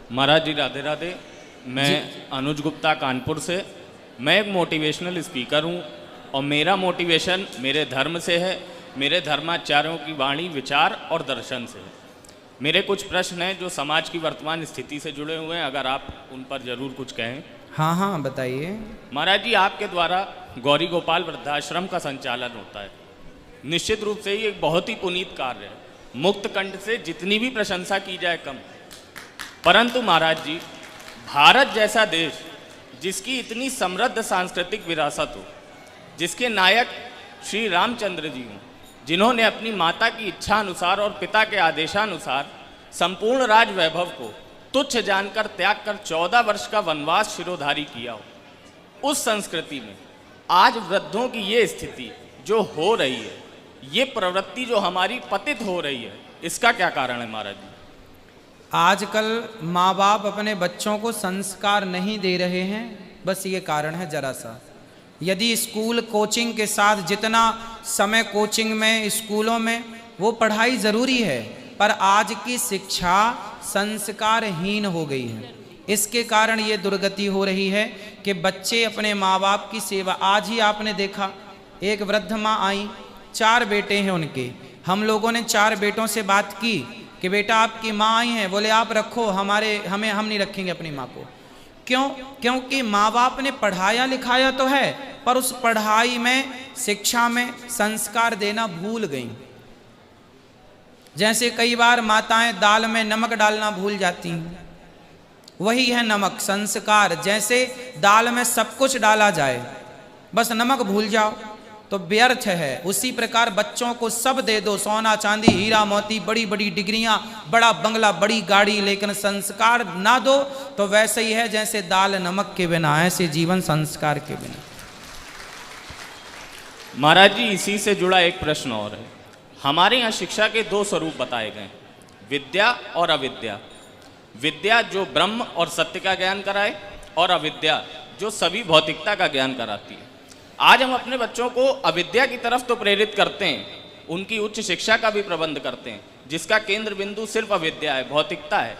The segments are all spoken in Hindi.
महाराज जी राधे राधे। मैं अनुज गुप्ता कानपुर से। मैं एक मोटिवेशनल स्पीकर हूँ और मेरा मोटिवेशन मेरे धर्म से है, मेरे धर्माचार्यों की वाणी, विचार और दर्शन से है। मेरे कुछ प्रश्न हैं जो समाज की वर्तमान स्थिति से जुड़े हुए हैं, अगर आप उन पर जरूर कुछ कहें। हाँ हाँ बताइए। महाराज जी, आपके द्वारा गौरी गोपाल वृद्धाश्रम का संचालन होता है। निश्चित रूप से ये एक बहुत ही पुनीत कार्य है। मुक्त कंठ से जितनी भी प्रशंसा की जाए कम। परंतु महाराज जी, भारत जैसा देश जिसकी इतनी समृद्ध सांस्कृतिक विरासत हो, जिसके नायक श्री रामचंद्र जी हों, जिन्होंने अपनी माता की इच्छा अनुसार और पिता के आदेशानुसार संपूर्ण राज वैभव को तुच्छ जानकर त्याग कर 14 वर्ष का वनवास शिरोधारी किया हो, उस संस्कृति में आज वृद्धों की ये स्थिति जो हो रही है, ये प्रवृत्ति जो हमारी पतित हो रही है, इसका क्या कारण है महाराज जी? आजकल माँ बाप अपने बच्चों को संस्कार नहीं दे रहे हैं, बस ये कारण है जरा सा। यदि स्कूल कोचिंग के साथ जितना समय कोचिंग में, स्कूलों में, वो पढ़ाई ज़रूरी है, पर आज की शिक्षा संस्कारहीन हो गई है। इसके कारण ये दुर्गति हो रही है कि बच्चे अपने माँ बाप की सेवा। आज ही आपने देखा, एक वृद्ध माँ आई, 4 बेटे हैं उनके। हम लोगों ने 4 बेटों से बात की कि बेटा आपकी माँ आई हैं, बोले आप रखो, हम नहीं रखेंगे अपनी माँ को। क्यों? क्योंकि माँ बाप ने पढ़ाया लिखाया तो है, पर उस पढ़ाई में, शिक्षा में संस्कार देना भूल गई। जैसे कई बार माताएं दाल में नमक डालना भूल जाती हैं, वही है नमक, संस्कार। जैसे दाल में सब कुछ डाला जाए, बस नमक भूल जाओ तो व्यर्थ है। उसी प्रकार बच्चों को सब दे दो, सोना चांदी हीरा मोती, बड़ी बड़ी डिग्रियां, बड़ा बंगला, बड़ी गाड़ी, लेकिन संस्कार ना दो तो वैसे ही है जैसे दाल नमक के बिना, ऐसे जीवन संस्कार के बिना। महाराज जी, इसी से जुड़ा एक प्रश्न और है। हमारे यहाँ शिक्षा के 2 स्वरूप बताए गए, विद्या और अविद्या। विद्या जो ब्रह्म और सत्य का ज्ञान कराए, और अविद्या जो सभी भौतिकता का ज्ञान कराती है। आज हम अपने बच्चों को अविद्या की तरफ तो प्रेरित करते हैं, उनकी उच्च शिक्षा का भी प्रबंध करते हैं, जिसका केंद्र बिंदु सिर्फ अविद्या है, भौतिकता है।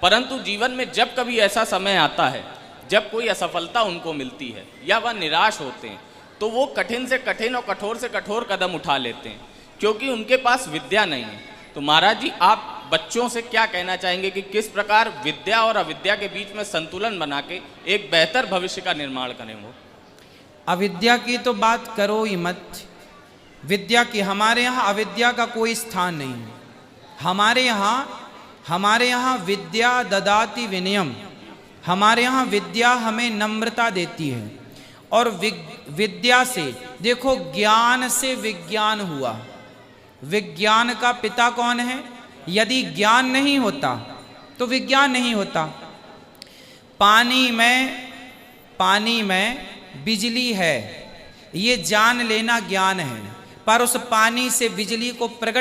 परंतु जीवन में जब कभी ऐसा समय आता है जब कोई असफलता उनको मिलती है या वह निराश होते हैं, तो वो कठिन से कठिन और कठोर से कठोर कदम उठा लेते हैं, क्योंकि उनके पास विद्या नहीं है। तो महाराज जी, आप बच्चों से क्या कहना चाहेंगे कि किस प्रकार विद्या और अविद्या के बीच में संतुलन बना के एक बेहतर भविष्य का निर्माण करें? वो अविद्या की तो बात करो ही मत, विद्या की। हमारे यहाँ अविद्या का कोई स्थान नहीं है। हमारे यहाँ विद्या ददाति विनयम। हमारे यहाँ विद्या हमें नम्रता देती है, और विद्या से देखो, ज्ञान से विज्ञान हुआ। विज्ञान का पिता कौन है? यदि ज्ञान नहीं होता तो विज्ञान नहीं होता। पानी में बिजली है, ये जान लेना ज्ञान है, पर उस पानी से बिजली को प्रकट